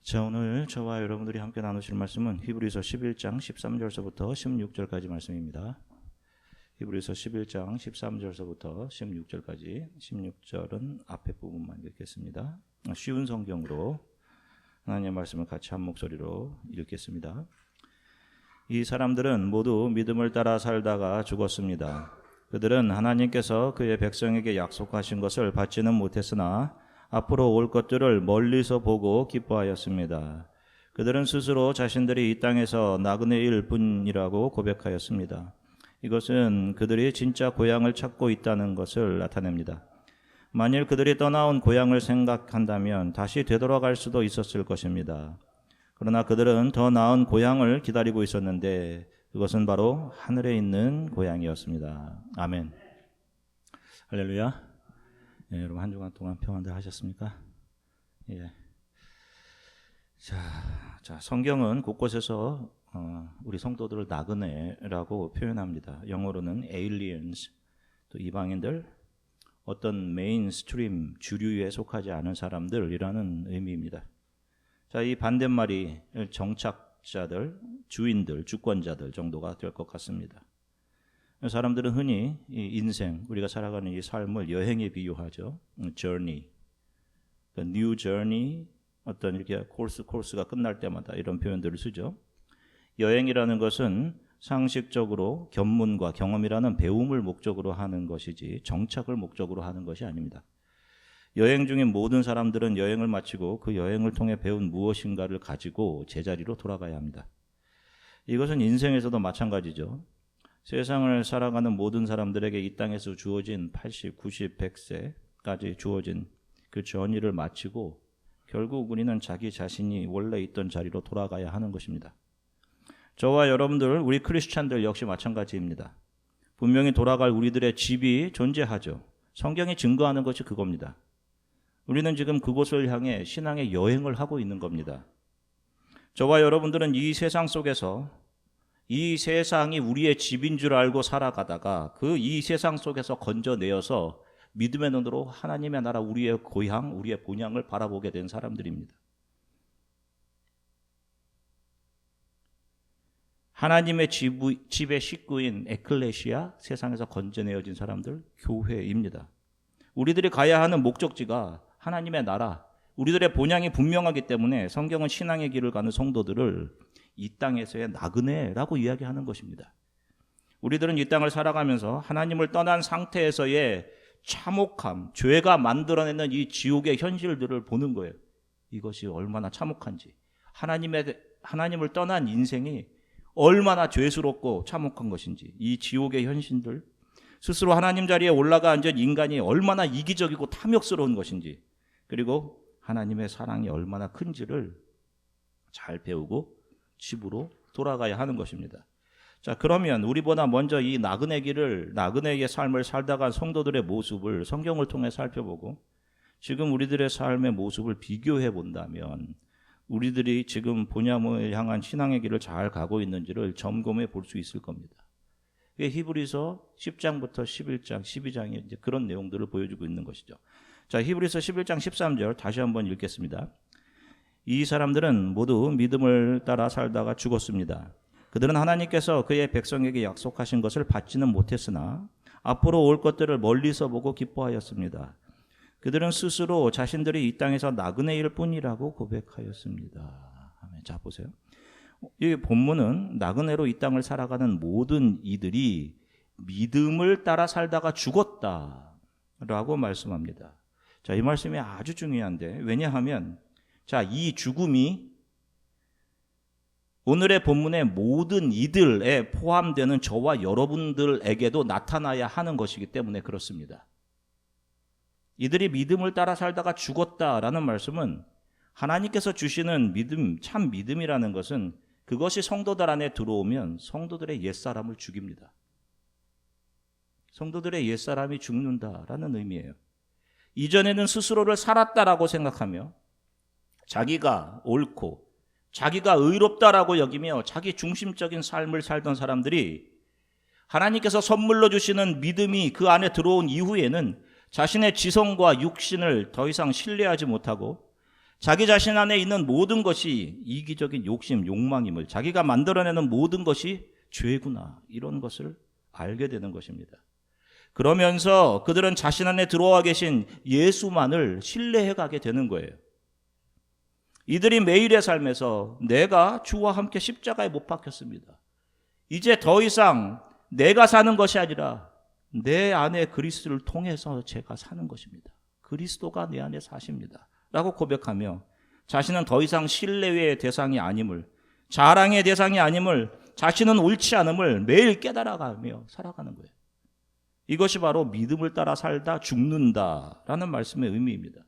자, 오늘 저와 여러분들이 함께 나누실 말씀은 히브리서 11장 13절서부터 16절까지 말씀입니다. 히브리서 11장 13절서부터 16절까지, 16절은 앞에 부분만 읽겠습니다. 쉬운 성경으로 하나님의 말씀을 같이 한 목소리로 읽겠습니다. 이 사람들은 모두 믿음을 따라 살다가 죽었습니다. 그들은 하나님께서 그의 백성에게 약속하신 것을 받지는 못했으나 앞으로 올 것들을 멀리서 보고 기뻐하였습니다. 그들은 스스로 자신들이 이 땅에서 나그네일 뿐이라고 고백하였습니다. 이것은 그들이 진짜 고향을 찾고 있다는 것을 나타냅니다. 만일 그들이 떠나온 고향을 생각한다면 다시 되돌아갈 수도 있었을 것입니다. 그러나 그들은 더 나은 고향을 기다리고 있었는데 그것은 바로 하늘에 있는 고향이었습니다. 아멘. 할렐루야. 예, 여러분 한 주간 동안 평안들 하셨습니까? 예. 자, 성경은 곳곳에서 우리 성도들을 나그네라고 표현합니다. 영어로는 aliens, 또 이방인들, 어떤 메인스트림 주류에 속하지 않은 사람들이라는 의미입니다. 자, 이 반대말이 정착자들, 주인들, 주권자들 정도가 될 것 같습니다. 사람들은 흔히 이 인생, 우리가 살아가는 이 삶을 여행에 비유하죠. journey, new journey, 어떤 이렇게 코스가 끝날 때마다 이런 표현들을 쓰죠. 여행이라는 것은 상식적으로 견문과 경험이라는 배움을 목적으로 하는 것이지 정착을 목적으로 하는 것이 아닙니다. 여행 중인 모든 사람들은 여행을 마치고 그 여행을 통해 배운 무엇인가를 가지고 제자리로 돌아가야 합니다. 이것은 인생에서도 마찬가지죠. 세상을 살아가는 모든 사람들에게 이 땅에서 주어진 80, 90, 100세까지 주어진 그 전의를 마치고 결국 우리는 자기 자신이 원래 있던 자리로 돌아가야 하는 것입니다. 저와 여러분들, 우리 크리스찬들 역시 마찬가지입니다. 분명히 돌아갈 우리들의 집이 존재하죠. 성경이 증거하는 것이 그겁니다. 우리는 지금 그곳을 향해 신앙의 여행을 하고 있는 겁니다. 저와 여러분들은 이 세상 속에서 이 세상이 우리의 집인 줄 알고 살아가다가 그 이 세상 속에서 건져내어서 믿음의 눈으로 하나님의 나라, 우리의 고향, 우리의 본향을 바라보게 된 사람들입니다. 하나님의 집의 식구인 에클레시아, 세상에서 건져내어진 사람들, 교회입니다. 우리들이 가야 하는 목적지가 하나님의 나라, 우리들의 본향이 분명하기 때문에 성경은 신앙의 길을 가는 성도들을 이 땅에서의 나그네라고 이야기하는 것입니다. 우리들은 이 땅을 살아가면서 하나님을 떠난 상태에서의 참혹함, 죄가 만들어내는 이 지옥의 현실들을 보는 거예요. 이것이 얼마나 참혹한지, 하나님을 떠난 인생이 얼마나 죄스럽고 참혹한 것인지, 이 지옥의 현실들, 스스로 하나님 자리에 올라가 앉은 인간이 얼마나 이기적이고 탐욕스러운 것인지, 그리고 하나님의 사랑이 얼마나 큰지를 잘 배우고 집으로 돌아가야 하는 것입니다. 자, 그러면 우리보다 먼저 이 나그네의 삶을 살다간 성도들의 모습을 성경을 통해 살펴보고 지금 우리들의 삶의 모습을 비교해 본다면 우리들이 지금 본향을 향한 신앙의 길을 잘 가고 있는지를 점검해 볼 수 있을 겁니다. 히브리서 10장부터 11장, 12장이 이제 그런 내용들을 보여주고 있는 것이죠. 자, 히브리서 11장 13절 다시 한번 읽겠습니다. 이 사람들은 모두 믿음을 따라 살다가 죽었습니다. 그들은 하나님께서 그의 백성에게 약속하신 것을 받지는 못했으나 앞으로 올 것들을 멀리서 보고 기뻐하였습니다. 그들은 스스로 자신들이 이 땅에서 나그네일 뿐이라고 고백하였습니다. 자, 보세요. 이 본문은 나그네로 이 땅을 살아가는 모든 이들이 믿음을 따라 살다가 죽었다라고 말씀합니다. 자, 이 말씀이 아주 중요한데, 왜냐하면 자, 이 죽음이 오늘의 본문의 모든 이들에 포함되는 저와 여러분들에게도 나타나야 하는 것이기 때문에 그렇습니다. 이들이 믿음을 따라 살다가 죽었다라는 말씀은 하나님께서 주시는 믿음, 참 믿음이라는 것은 그것이 성도들 안에 들어오면 성도들의 옛사람을 죽입니다. 성도들의 옛사람이 죽는다라는 의미예요. 이전에는 스스로를 살았다라고 생각하며 자기가 옳고 자기가 의롭다라고 여기며 자기 중심적인 삶을 살던 사람들이 하나님께서 선물로 주시는 믿음이 그 안에 들어온 이후에는 자신의 지성과 육신을 더 이상 신뢰하지 못하고 자기 자신 안에 있는 모든 것이 이기적인 욕심, 욕망임을, 자기가 만들어내는 모든 것이 죄구나, 이런 것을 알게 되는 것입니다. 그러면서 그들은 자신 안에 들어와 계신 예수만을 신뢰해 가게 되는 거예요. 이들이 매일의 삶에서 내가 주와 함께 십자가에 못 박혔습니다. 이제 더 이상 내가 사는 것이 아니라 내 안에 그리스도를 통해서 제가 사는 것입니다. 그리스도가 내 안에 사십니다. 라고 고백하며 자신은 더 이상 신뢰의 대상이 아님을, 자랑의 대상이 아님을, 자신은 옳지 않음을 매일 깨달아가며 살아가는 거예요. 이것이 바로 믿음을 따라 살다 죽는다라는 말씀의 의미입니다.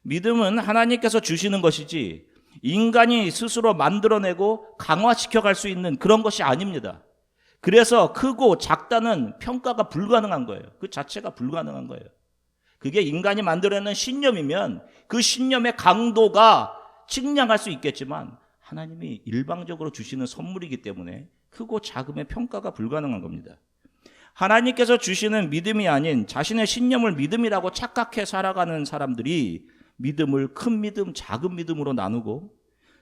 믿음은 하나님께서 주시는 것이지 인간이 스스로 만들어내고 강화시켜 갈 수 있는 그런 것이 아닙니다. 그래서 크고 작다는 평가가 불가능한 거예요. 그 자체가 불가능한 거예요. 그게 인간이 만들어내는 신념이면 그 신념의 강도가 측량할 수 있겠지만 하나님이 일방적으로 주시는 선물이기 때문에 크고 작음의 평가가 불가능한 겁니다. 하나님께서 주시는 믿음이 아닌 자신의 신념을 믿음이라고 착각해 살아가는 사람들이 믿음을 큰 믿음, 작은 믿음으로 나누고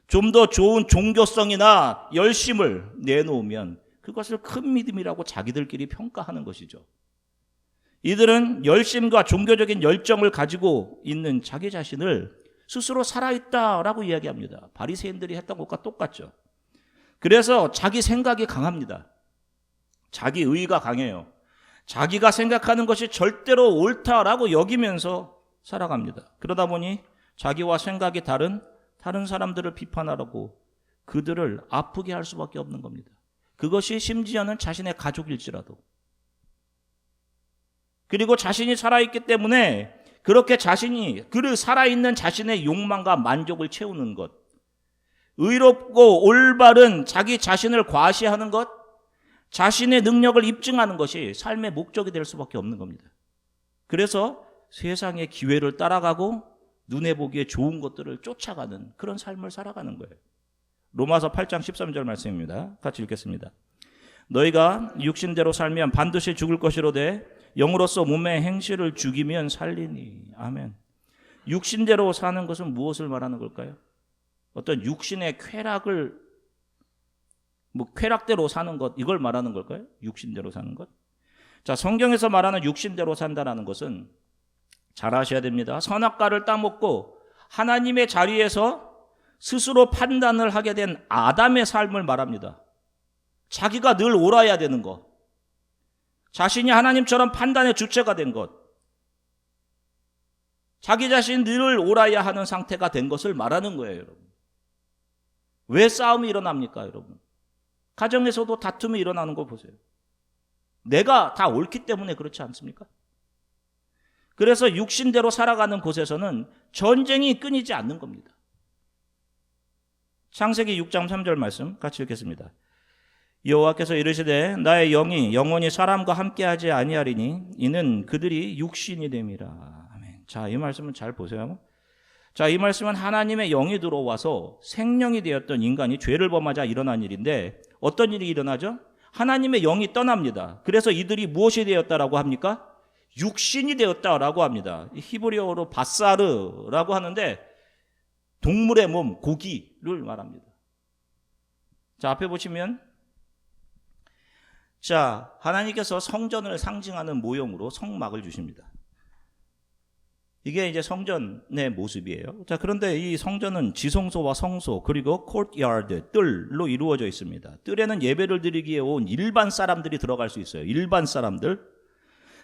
좀 더 좋은 종교성이나 열심을 내놓으면 그것을 큰 믿음이라고 자기들끼리 평가하는 것이죠. 이들은 열심과 종교적인 열정을 가지고 있는 자기 자신을 스스로 살아있다라고 이야기합니다. 바리새인들이 했던 것과 똑같죠. 그래서 자기 생각이 강합니다. 자기 의의가 강해요. 자기가 생각하는 것이 절대로 옳다라고 여기면서 살아갑니다. 그러다 보니 자기와 생각이 다른 사람들을 비판하라고 그들을 아프게 할 수밖에 없는 겁니다. 그것이 심지어는 자신의 가족일지라도. 그리고 자신이 살아있기 때문에 그렇게 그 살아있는 자신의 욕망과 만족을 채우는 것, 의롭고 올바른 자기 자신을 과시하는 것, 자신의 능력을 입증하는 것이 삶의 목적이 될 수밖에 없는 겁니다. 그래서 세상의 기회를 따라가고 눈에 보기에 좋은 것들을 쫓아가는 그런 삶을 살아가는 거예요. 로마서 8장 13절 말씀입니다. 같이 읽겠습니다. 너희가 육신대로 살면 반드시 죽을 것이로되 영으로서 몸의 행실을 죽이면 살리니. 아멘. 육신대로 사는 것은 무엇을 말하는 걸까요? 어떤 육신의 쾌락대로 사는 것, 이걸 말하는 걸까요? 육신대로 사는 것? 자, 성경에서 말하는 육신대로 산다라는 것은 잘 아셔야 됩니다. 선악과를 따먹고 하나님의 자리에서 스스로 판단을 하게 된 아담의 삶을 말합니다. 자기가 늘 옳아야 되는 것, 자신이 하나님처럼 판단의 주체가 된 것, 자기 자신 늘 옳아야 하는 상태가 된 것을 말하는 거예요, 여러분. 왜 싸움이 일어납니까, 여러분? 가정에서도 다툼이 일어나는 거 보세요. 내가 다 옳기 때문에 그렇지 않습니까? 그래서 육신대로 살아가는 곳에서는 전쟁이 끊이지 않는 겁니다. 창세기 6장 3절 말씀 같이 읽겠습니다. 여호와께서 이르시되 나의 영이 영원히 사람과 함께하지 아니하리니 이는 그들이 육신이 됨이라. 아멘. 자, 이 말씀은 잘 보세요. 자, 이 말씀은 하나님의 영이 들어와서 생명이 되었던 인간이 죄를 범하자 일어난 일인데 어떤 일이 일어나죠? 하나님의 영이 떠납니다. 그래서 이들이 무엇이 되었다라고 합니까? 육신이 되었다라고 합니다. 히브리어로 바사르라고 하는데 동물의 몸, 고기를 말합니다. 자, 앞에 보시면 자, 하나님께서 성전을 상징하는 모형으로 성막을 주십니다. 이게 이제 성전의 모습이에요. 자, 그런데 이 성전은 지성소와 성소 그리고 코트야드, 뜰로 이루어져 있습니다. 뜰에는 예배를 드리기에 온 일반 사람들이 들어갈 수 있어요. 일반 사람들,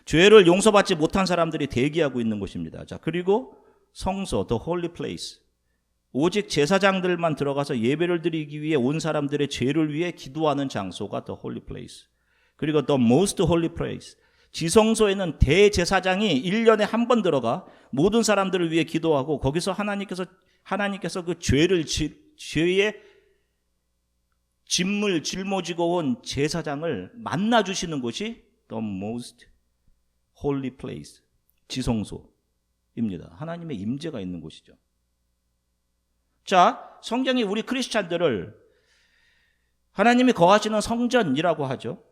죄를 용서받지 못한 사람들이 대기하고 있는 곳입니다. 자, 그리고 성소, the holy place, 오직 제사장들만 들어가서 예배를 드리기 위해 온 사람들의 죄를 위해 기도하는 장소가 the holy place. 그리고 the most holy place, 지성소에는 대제사장이 1년에 한 번 들어가 모든 사람들을 위해 기도하고 거기서 하나님께서 그 죄의 짐을 짊어지고 온 제사장을 만나주시는 곳이 the most holy place, 지성소입니다. 하나님의 임재가 있는 곳이죠. 자, 성경이 우리 크리스찬들을 하나님이 거하시는 성전이라고 하죠.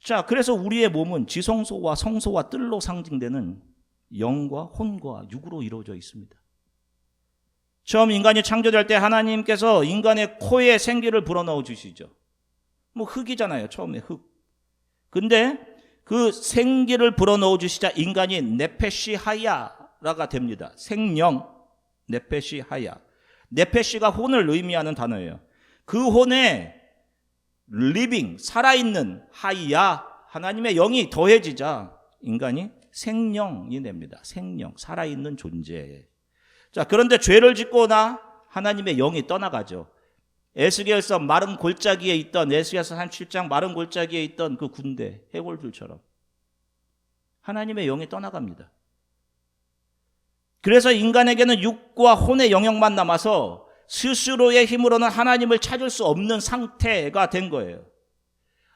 자, 그래서 우리의 몸은 지성소와 성소와 뜰로 상징되는 영과 혼과 육으로 이루어져 있습니다. 처음 인간이 창조될 때 하나님께서 인간의 코에 생기를 불어넣어 주시죠. 뭐 흙이잖아요. 처음에 흙. 근데 그 생기를 불어넣어 주시자 인간이 네페시 하야라가 됩니다. 생명, 네페시 하야. 네페시가 혼을 의미하는 단어예요. 그 혼에 리빙, 살아있는 하야, 하나님의 영이 더해지자 인간이 생명이 됩니다. 생명, 살아있는 존재. 자, 그런데 죄를 짓거나 하나님의 영이 떠나가죠. 에스겔서 마른 골짜기에 있던, 에스겔서 37장 마른 골짜기에 있던 그 군대, 해골들처럼 하나님의 영이 떠나갑니다. 그래서 인간에게는 육과 혼의 영역만 남아서 스스로의 힘으로는 하나님을 찾을 수 없는 상태가 된 거예요.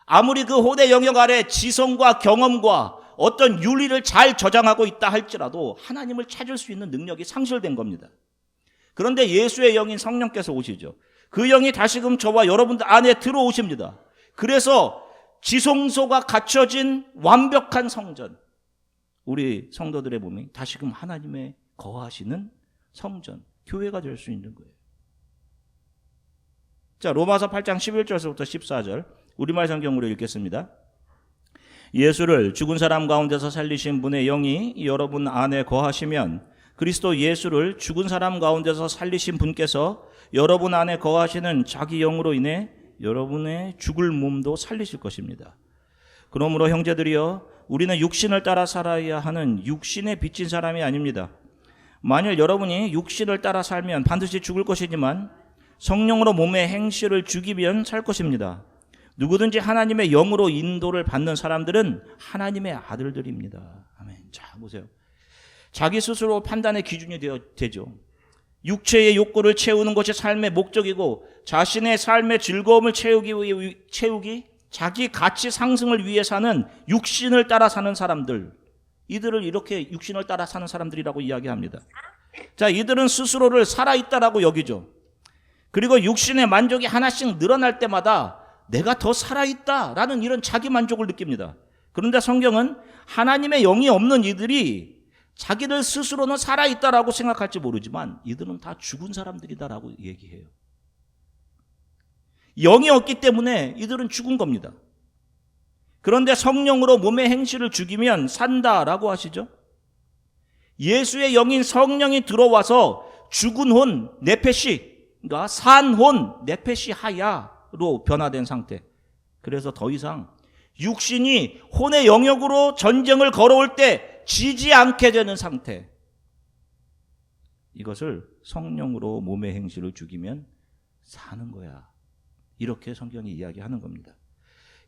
아무리 그 혼의 영역 아래 지성과 경험과 어떤 윤리를 잘 저장하고 있다 할지라도 하나님을 찾을 수 있는 능력이 상실된 겁니다. 그런데 예수의 영인 성령께서 오시죠. 그 영이 다시금 저와 여러분들 안에 들어오십니다. 그래서 지성소가 갖춰진 완벽한 성전, 우리 성도들의 몸이 다시금 하나님의 거하시는 성전, 교회가 될 수 있는 거예요. 자, 로마서 8장 11절에서부터 14절 우리말 성경으로 읽겠습니다. 예수를 죽은 사람 가운데서 살리신 분의 영이 여러분 안에 거하시면 그리스도 예수를 죽은 사람 가운데서 살리신 분께서 여러분 안에 거하시는 자기 영으로 인해 여러분의 죽을 몸도 살리실 것입니다. 그러므로 형제들이여, 우리는 육신을 따라 살아야 하는 육신에 빚진 사람이 아닙니다. 만일 여러분이 육신을 따라 살면 반드시 죽을 것이지만 성령으로 몸의 행실을 죽이면 살 것입니다. 누구든지 하나님의 영으로 인도를 받는 사람들은 하나님의 아들들입니다. 아멘. 자, 보세요. 자기 스스로 판단의 기준이 되죠. 육체의 욕구를 채우는 것이 삶의 목적이고 자신의 삶의 즐거움을 채우기, 자기 가치 상승을 위해 사는 육신을 따라 사는 사람들, 이들을 이렇게 육신을 따라 사는 사람들이라고 이야기합니다. 자, 이들은 스스로를 살아있다라고 여기죠. 그리고 육신의 만족이 하나씩 늘어날 때마다 내가 더 살아있다라는 이런 자기 만족을 느낍니다. 그런데 성경은 하나님의 영이 없는 이들이 자기들 스스로는 살아있다라고 생각할지 모르지만 이들은 다 죽은 사람들이다라고 얘기해요. 영이 없기 때문에 이들은 죽은 겁니다. 그런데 성령으로 몸의 행실을 죽이면 산다라고 하시죠. 예수의 영인 성령이 들어와서 죽은 혼, 네페시, 그러니까 산 혼, 네페시 하야로 변화된 상태. 그래서 더 이상 육신이 혼의 영역으로 전쟁을 걸어올 때 지지 않게 되는 상태. 이것을 성령으로 몸의 행실을 죽이면 사는 거야. 이렇게 성경이 이야기하는 겁니다.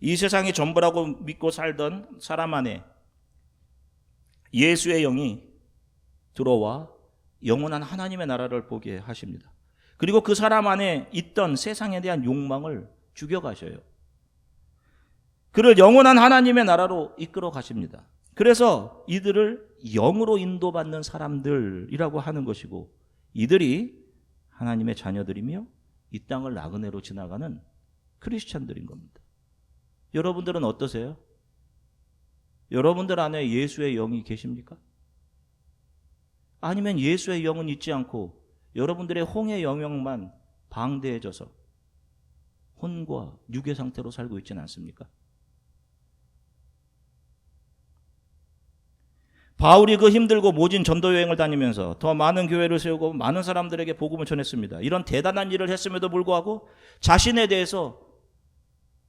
이 세상이 전부라고 믿고 살던 사람 안에 예수의 영이 들어와 영원한 하나님의 나라를 보게 하십니다. 그리고 그 사람 안에 있던 세상에 대한 욕망을 죽여가셔요. 그를 영원한 하나님의 나라로 이끌어 가십니다. 그래서 이들을 영으로 인도받는 사람들이라고 하는 것이고, 이들이 하나님의 자녀들이며 이 땅을 나그네로 지나가는 크리스찬들인 겁니다. 여러분들은 어떠세요? 여러분들 안에 예수의 영이 계십니까? 아니면 예수의 영은 있지 않고 여러분들의 홍의 영역만 방대해져서 혼과 육의 상태로 살고 있지는 않습니까? 바울이 그 힘들고 모진 전도 여행을 다니면서 더 많은 교회를 세우고 많은 사람들에게 복음을 전했습니다. 이런 대단한 일을 했음에도 불구하고 자신에 대해서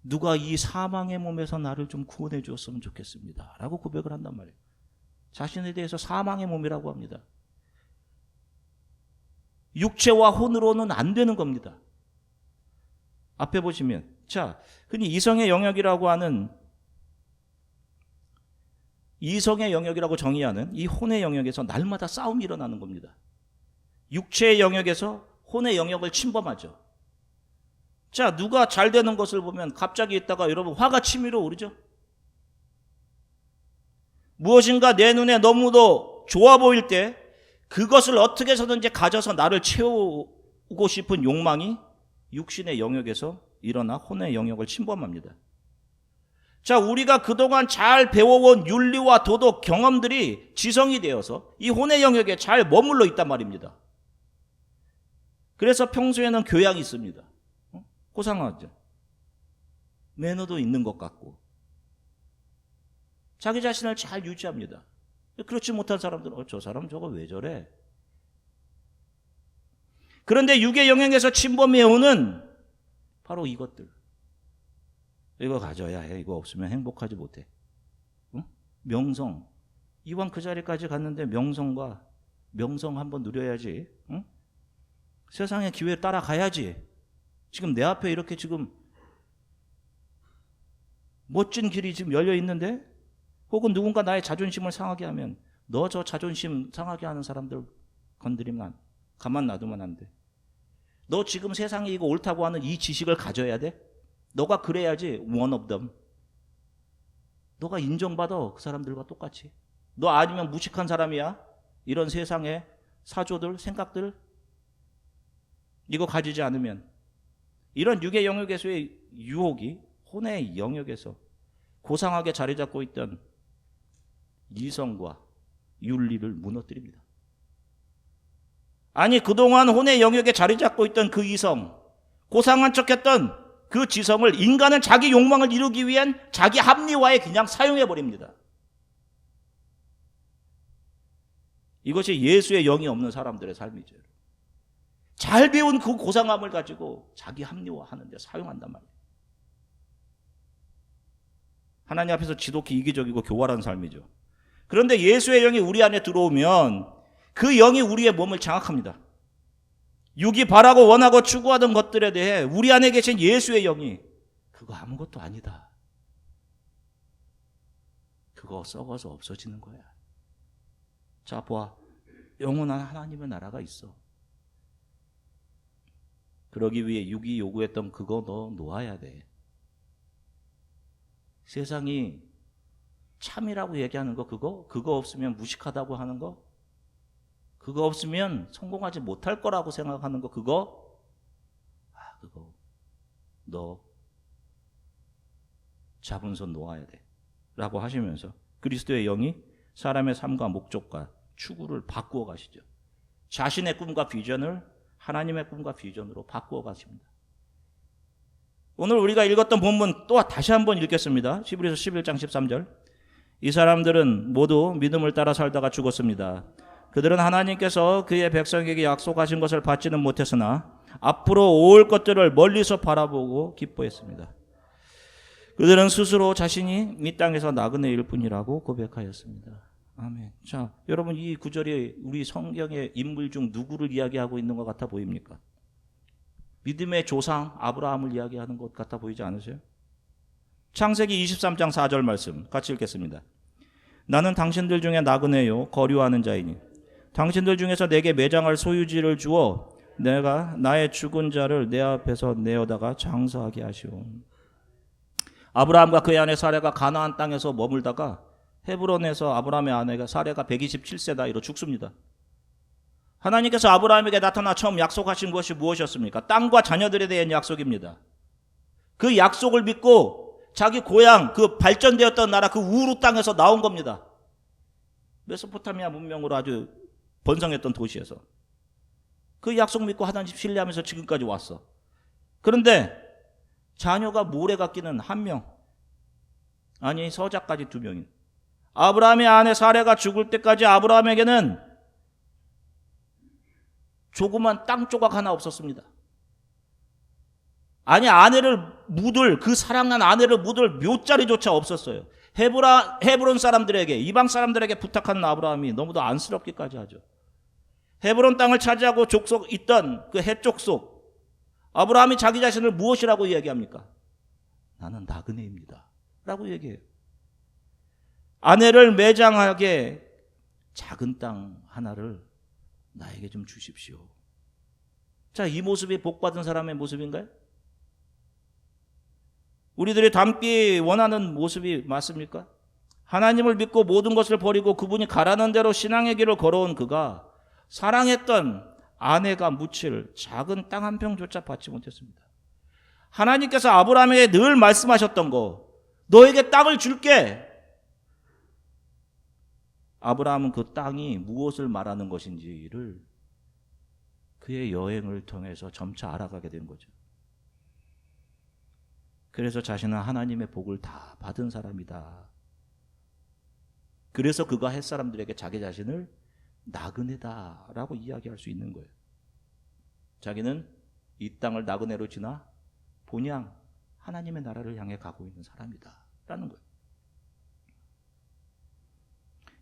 누가 이 사망의 몸에서 나를 좀 구원해 주었으면 좋겠습니다 라고 고백을 한단 말이에요. 자신에 대해서 사망의 몸이라고 합니다. 육체와 혼으로는 안 되는 겁니다. 앞에 보시면, 자, 흔히 이성의 영역이라고 하는, 이성의 영역이라고 정의하는 이 혼의 영역에서 날마다 싸움이 일어나는 겁니다. 육체의 영역에서 혼의 영역을 침범하죠. 자, 누가 잘 되는 것을 보면 갑자기 있다가 여러분 화가 치밀어 오르죠. 무엇인가 내 눈에 너무도 좋아 보일 때 그것을 어떻게 해서든지 가져서 나를 채우고 싶은 욕망이 육신의 영역에서 일어나 혼의 영역을 침범합니다. 자, 우리가 그동안 잘 배워온 윤리와 도덕 경험들이 지성이 되어서 이 혼의 영역에 잘 머물러 있단 말입니다. 그래서 평소에는 교양이 있습니다. 고상하죠. 매너도 있는 것 같고 자기 자신을 잘 유지합니다. 그렇지 못한 사람들은 저 사람 저거 왜 저래? 그런데 육의 영역에서 침범해 오는 바로 이것들. 이거 가져야 해. 이거 없으면 행복하지 못해. 명성. 이왕 그 자리까지 갔는데 명성 한번 누려야지. 세상의 기회를 따라가야지. 지금 내 앞에 이렇게 지금 멋진 길이 지금 열려 있는데 혹은 누군가 나의 자존심을 상하게 하면 너 저 자존심 상하게 하는 사람들 건드리면 가만 놔두면 안 돼. 너 지금 세상에 이거 옳다고 하는 이 지식을 가져야 돼. 너가 그래야지 one of them. 너가 인정받아 그 사람들과 똑같이. 너 아니면 무식한 사람이야. 이런 세상의 사조들 생각들 이거 가지지 않으면 이런 육의 영역에서의 유혹이 혼의 영역에서 고상하게 자리 잡고 있던 이성과 윤리를 무너뜨립니다. 아니 그동안 혼의 영역에 자리 잡고 있던 그 이성, 고상한 척했던 그 지성을 인간은 자기 욕망을 이루기 위한 자기 합리화에 그냥 사용해버립니다. 이것이 예수의 영이 없는 사람들의 삶이죠. 잘 배운 그 고상함을 가지고 자기 합리화하는 데 사용한단 말이에요. 하나님 앞에서 지독히 이기적이고 교활한 삶이죠. 그런데 예수의 영이 우리 안에 들어오면 그 영이 우리의 몸을 장악합니다. 육이 바라고 원하고 추구하던 것들에 대해 우리 안에 계신 예수의 영이 그거 아무것도 아니다. 그거 썩어서 없어지는 거야. 자, 봐. 영원한 하나님의 나라가 있어. 그러기 위해 육이 요구했던 그거 너 놓아야 돼. 세상이 참이라고 얘기하는 거 그거 없으면 무식하다고 하는 거 그거 없으면 성공하지 못할 거라고 생각하는 거 그거 너 잡은 손 놓아야 돼 라고 하시면서 그리스도의 영이 사람의 삶과 목적과 추구를 바꾸어 가시죠. 자신의 꿈과 비전을 하나님의 꿈과 비전으로 바꾸어 가십니다. 오늘 우리가 읽었던 본문 또 다시 한번 읽겠습니다. 히브리서 11장 13절. 이 사람들은 모두 믿음을 따라 살다가 죽었습니다. 그들은 하나님께서 그의 백성에게 약속하신 것을 받지는 못했으나 앞으로 올 것들을 멀리서 바라보고 기뻐했습니다. 그들은 스스로 자신이 이 땅에서 나그네일 뿐이라고 고백하였습니다. 아멘. 자, 여러분 이 구절이 우리 성경의 인물 중 누구를 이야기하고 있는 것 같아 보입니까? 믿음의 조상 아브라함을 이야기하는 것 같아 보이지 않으세요? 창세기 23장 4절 말씀 같이 읽겠습니다. 나는 당신들 중에 나그네요 거류하는 자이니 당신들 중에서 내게 매장할 소유지를 주어 내가 나의 죽은 자를 내 앞에서 내어다가 장사하게 하시오. 아브라함과 그의 아내 사레가 가나안 땅에서 머물다가 헤브론에서 아브라함의 아내가 사레가 127세다 이로 죽습니다. 하나님께서 아브라함에게 나타나 처음 약속하신 것이 무엇이었습니까? 땅과 자녀들에 대한 약속입니다. 그 약속을 믿고 자기 고향 그 발전되었던 나라 그 우루 땅에서 나온 겁니다. 메소포타미아 문명으로 아주 번성했던 도시에서 그 약속 믿고 하나님 신뢰하면서 지금까지 왔어. 그런데 자녀가 모래가 끼는 한 명, 아니 서자까지 2명인 아브라함의 아내 사레가 죽을 때까지 아브라함에게는 조그만 땅 조각 하나 없었습니다. 아니 그 사랑한 아내를 묻을 묘자리조차 없었어요. 헤브론 사람들에게 이방 사람들에게 부탁하는 아브라함이 너무도 안쓰럽기까지 하죠. 헤브론 땅을 차지하고 족속 있던 그 헷족속 아브라함이 자기 자신을 무엇이라고 얘기합니까? 나는 나그네입니다 라고 얘기해요. 아내를 매장하게 작은 땅 하나를 나에게 좀 주십시오. 자, 이 모습이 복받은 사람의 모습인가요? 우리들이 닮기 원하는 모습이 맞습니까? 하나님을 믿고 모든 것을 버리고 그분이 가라는 대로 신앙의 길을 걸어온 그가 사랑했던 아내가 묻힐 작은 땅 한 평조차 받지 못했습니다. 하나님께서 아브라함에게 늘 말씀하셨던 거, 너에게 땅을 줄게. 아브라함은 그 땅이 무엇을 말하는 것인지를 그의 여행을 통해서 점차 알아가게 된 거죠. 그래서 자신은 하나님의 복을 다 받은 사람이다. 그래서 그가 햇사람들에게 자기 자신을 나그네다라고 이야기할 수 있는 거예요. 자기는 이 땅을 나그네로 지나 본향 하나님의 나라를 향해 가고 있는 사람이다라는 거예요.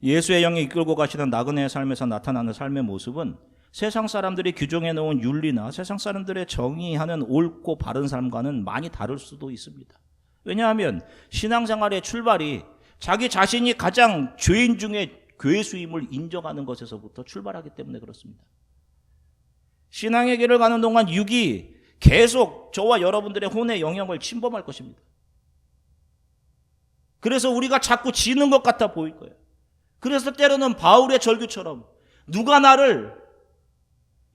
예수의 영이 이끌고 가시는 나그네의 삶에서 나타나는 삶의 모습은 세상 사람들이 규정해 놓은 윤리나 세상 사람들의 정의하는 옳고 바른 삶과는 많이 다를 수도 있습니다. 왜냐하면 신앙생활의 출발이 자기 자신이 가장 죄인 중에 괴수임을 인정하는 것에서부터 출발하기 때문에 그렇습니다. 신앙의 길을 가는 동안 육이 계속 저와 여러분들의 혼의 영역을 침범할 것입니다. 그래서 우리가 자꾸 지는 것 같아 보일 거예요. 그래서 때로는 바울의 절규처럼 누가 나를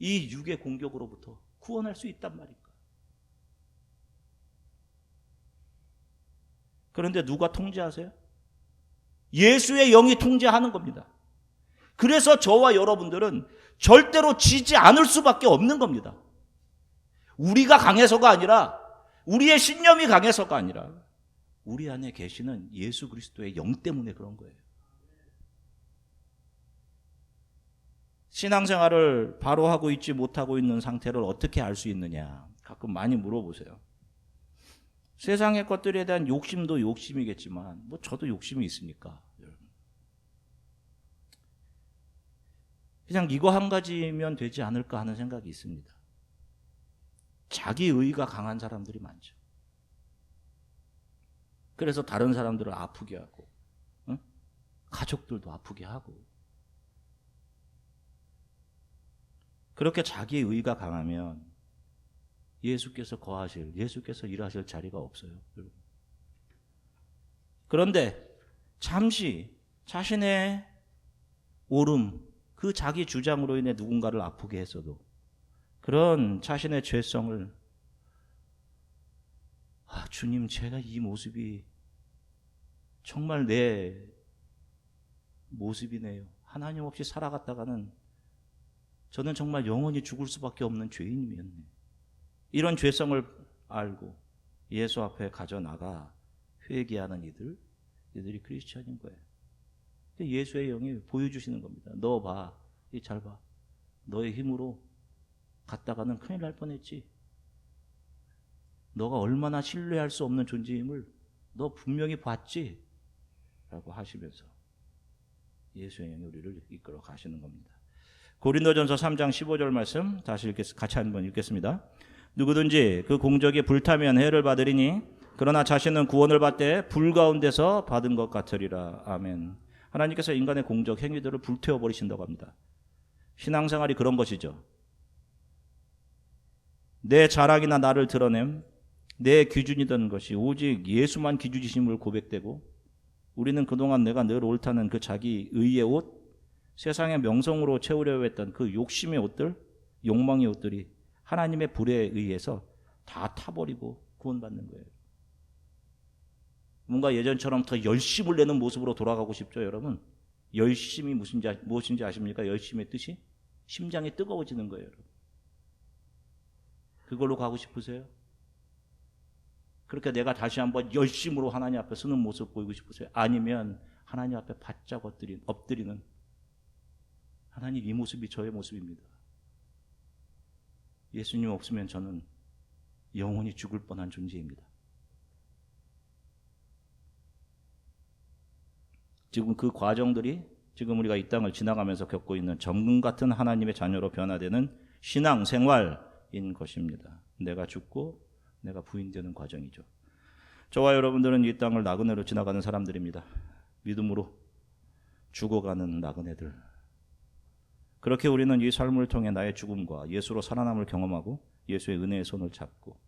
이 육의 공격으로부터 구원할 수 있단 말인가. 그런데 누가 통제하세요? 예수의 영이 통제하는 겁니다. 그래서 저와 여러분들은 절대로 지지 않을 수밖에 없는 겁니다. 우리가 강해서가 아니라, 우리의 신념이 강해서가 아니라 우리 안에 계시는 예수 그리스도의 영 때문에 그런 거예요. 신앙생활을 바로 하고 있지 못하고 있는 상태를 어떻게 알 수 있느냐, 가끔 많이 물어보세요. 세상의 것들에 대한 욕심도 욕심이겠지만 뭐 저도 욕심이 있으니까 그냥 이거 한 가지면 되지 않을까 하는 생각이 있습니다. 자기 의가 강한 사람들이 많죠. 그래서 다른 사람들을 아프게 하고, 가족들도 아프게 하고. 그렇게 자기 의가 강하면 예수께서 거하실, 예수께서 일하실 자리가 없어요. 그런데 잠시 자신의 옳음, 그 자기 주장으로 인해 누군가를 아프게 했어도 그런 자신의 죄성을, 주님, 제가 이 모습이 정말 내 모습이네요. 하나님 없이 살아갔다가는 저는 정말 영원히 죽을 수밖에 없는 죄인이었네. 이런 죄성을 알고 예수 앞에 가져나가 회개하는 이들이 크리스천인 거예요. 예수의 영이 보여주시는 겁니다. 너 봐, 잘 봐. 너의 힘으로 갔다가는 큰일 날 뻔했지. 너가 얼마나 신뢰할 수 없는 존재임을 너 분명히 봤지? 라고 하시면서 예수의 영이 우리를 이끌어 가시는 겁니다. 고린도전서 3장 15절 말씀 다시 같이 한번 읽겠습니다. 누구든지 그 공적이 불타면 해를 받으리니 그러나 자신은 구원을 받되 불 가운데서 받은 것 같으리라. 아멘. 하나님께서 인간의 공적 행위들을 불태워버리신다고 합니다. 신앙생활이 그런 것이죠. 내 자랑이나 나를 드러냄, 내 기준이던 것이 오직 예수만 기준이심을 고백되고, 우리는 그동안 내가 늘 옳다는 그 자기 의의 옷, 세상의 명성으로 채우려 했던 그 욕심의 옷들, 욕망의 옷들이 하나님의 불에 의해서 다 타버리고 구원받는 거예요. 뭔가 예전처럼 더 열심을 내는 모습으로 돌아가고 싶죠, 여러분? 열심이 무엇인지 아십니까? 열심의 뜻이 심장이 뜨거워지는 거예요, 여러분. 그걸로 가고 싶으세요? 그렇게 내가 다시 한번 열심으로 하나님 앞에 서는 모습 보이고 싶으세요? 아니면 하나님 앞에 바짝 엎드리는, 하나님 이 모습이 저의 모습입니다. 예수님 없으면 저는 영원히 죽을 뻔한 존재입니다. 지금 그 과정들이 지금 우리가 이 땅을 지나가면서 겪고 있는 정금 같은 하나님의 자녀로 변화되는 신앙생활인 것입니다. 내가 죽고 내가 부인되는 과정이죠. 저와 여러분들은 이 땅을 나그네로 지나가는 사람들입니다. 믿음으로 죽어가는 나그네들. 그렇게 우리는 이 삶을 통해 나의 죽음과 예수로 살아남을 경험하고 예수의 은혜의 손을 잡고,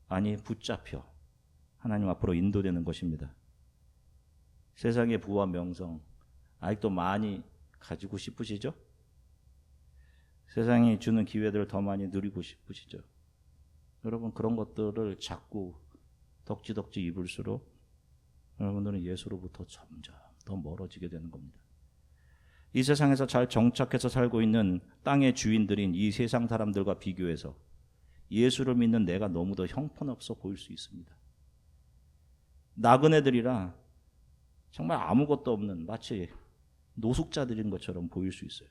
아니 붙잡혀 하나님 앞으로 인도되는 것입니다. 세상의 부와 명성 아직도 많이 가지고 싶으시죠? 세상이 주는 기회들을 더 많이 누리고 싶으시죠? 여러분, 그런 것들을 자꾸 덕지덕지 입을수록 여러분들은 예수로부터 점점 더 멀어지게 되는 겁니다. 이 세상에서 잘 정착해서 살고 있는 땅의 주인들인 이 세상 사람들과 비교해서 예수를 믿는 내가 너무도 형편없어 보일 수 있습니다. 나그네들이라 정말 아무것도 없는 마치 노숙자들인 것처럼 보일 수 있어요.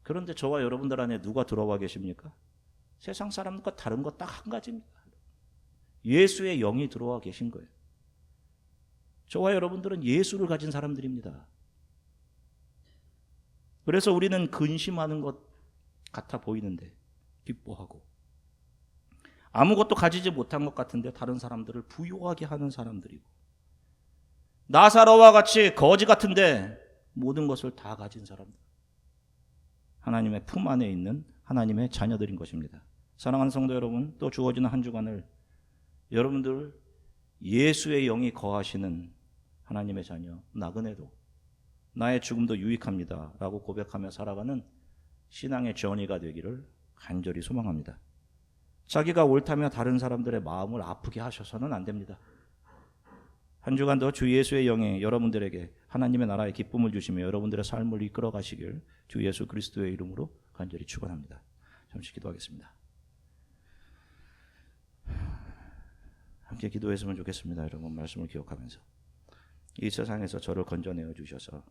그런데 저와 여러분들 안에 누가 들어와 계십니까? 세상 사람과 다른 것 딱 한 가지입니다. 예수의 영이 들어와 계신 거예요. 저와 여러분들은 예수를 가진 사람들입니다. 그래서 우리는 근심하는 것 같아 보이는데 기뻐하고, 아무것도 가지지 못한 것 같은데 다른 사람들을 부유하게 하는 사람들이고, 나사로와 같이 거지 같은데 모든 것을 다 가진 사람들, 하나님의 품 안에 있는 하나님의 자녀들인 것입니다. 사랑하는 성도 여러분, 또 주어지는 한 주간을 여러분들 예수의 영이 거하시는 하나님의 자녀, 나그네도 나의 죽음도 유익합니다 라고 고백하며 살아가는 신앙의 전이가 되기를 간절히 소망합니다. 자기가 옳다며 다른 사람들의 마음을 아프게 하셔서는 안 됩니다. 한 주간도 주 예수의 영이 여러분들에게 하나님의 나라의 기쁨을 주시며 여러분들의 삶을 이끌어 가시길 주 예수 그리스도의 이름으로 간절히 축원합니다. 잠시 기도하겠습니다. 함께 기도했으면 좋겠습니다. 여러분, 말씀을 기억하면서 이 세상에서 저를 건져내어 주셔서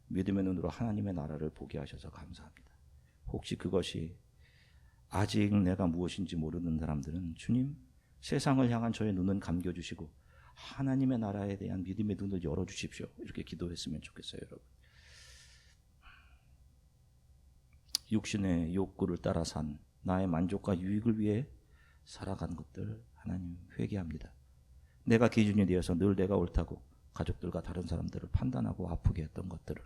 믿음의 눈으로 하나님의 나라를 보게 하셔서 감사합니다. 혹시 그것이 아직 내가 무엇인지 모르는 사람들은 주님, 세상을 향한 저의 눈은 감겨주시고 하나님의 나라에 대한 믿음의 눈을 열어주십시오. 이렇게 기도했으면 좋겠어요. 여러분, 육신의 욕구를 따라 산 나의 만족과 유익을 위해 살아간 것들 하나님 회개합니다. 내가 기준이 되어서 늘 내가 옳다고 가족들과 다른 사람들을 판단하고 아프게 했던 것들을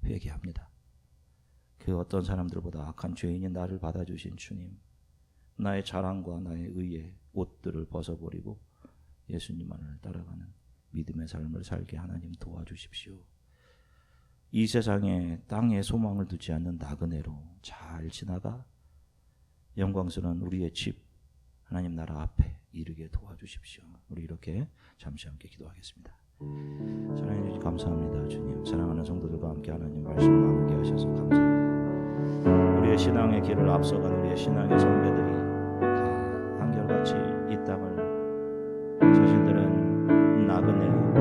회개합니다. 그 어떤 사람들보다 악한 죄인인 나를 받아주신 주님, 나의 자랑과 나의 의의 옷들을 벗어버리고 예수님만을 따라가는 믿음의 삶을 살게 하나님 도와주십시오. 이 세상에 땅에 소망을 두지 않는 나그네로 잘 지나가 영광스러운 우리의 집 하나님 나라 앞에 이르게 도와주십시오. 우리 이렇게 잠시 함께 기도하겠습니다. 사랑해 주셔서 감사합니다. 주님, 사랑하는 성도들과 함께 하나님 말씀 나누게 하셔서 감사합니다. 우리의 신앙의 길을 앞서간 우리의 신앙의 선배들이 다 한결같이 이 땅을 자신들은 나그네임을,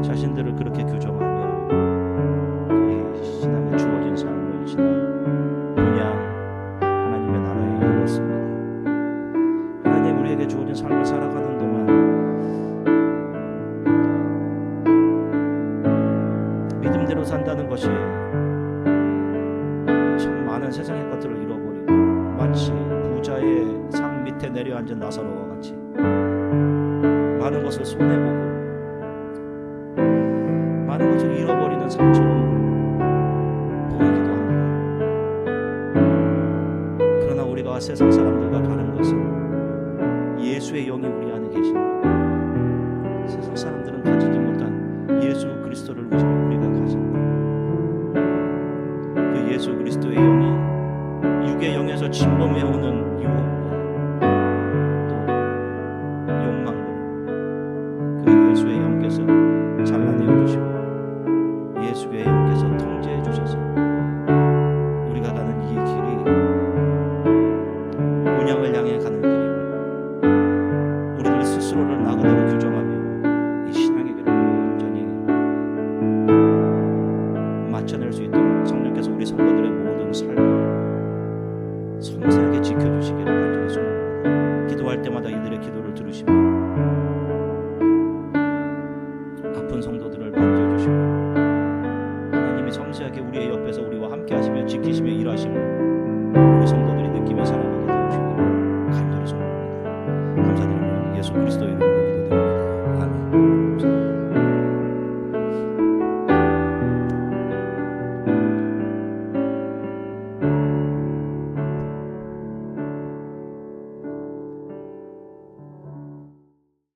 자신들을 그렇게 규정하며 이 신앙에 주어진 삶을 지나 그냥 하나님의 나라에 이르렀습니다. 하나님, 우리에게 주어진 삶을 살아가는 동안 믿음대로 산다는 것이 참 많은 세상의 것들을 잃어버리고 마치 부자의 상 밑에 내려앉은 나사로와 같이 많은 것을 손해보고 많은 것을 잃어버리는 삶처럼 보이기도 합니다. 그러나 우리가 세상 사람들과 다른 것은 예수의 영이 우리 안에 계신 것, 세상 사람들은 가지지 못한 예수 그리스도를 우리가 가진 것, 그 예수 그리스도의 영이 육의 영에서 침범해오는 유혹과 또 욕망을 그 예수의 영께서 잘라내어 주시고 예수의 영께서 통제해 주셔서 우리가 가는 이 길이 본향을 향해 가는 길임을 우리들 스스로를 나그네로 규정하며 이 신앙의 길을 온전히 맞춰낼 수 있도록 성령께서 우리 성도들의 모든 삶을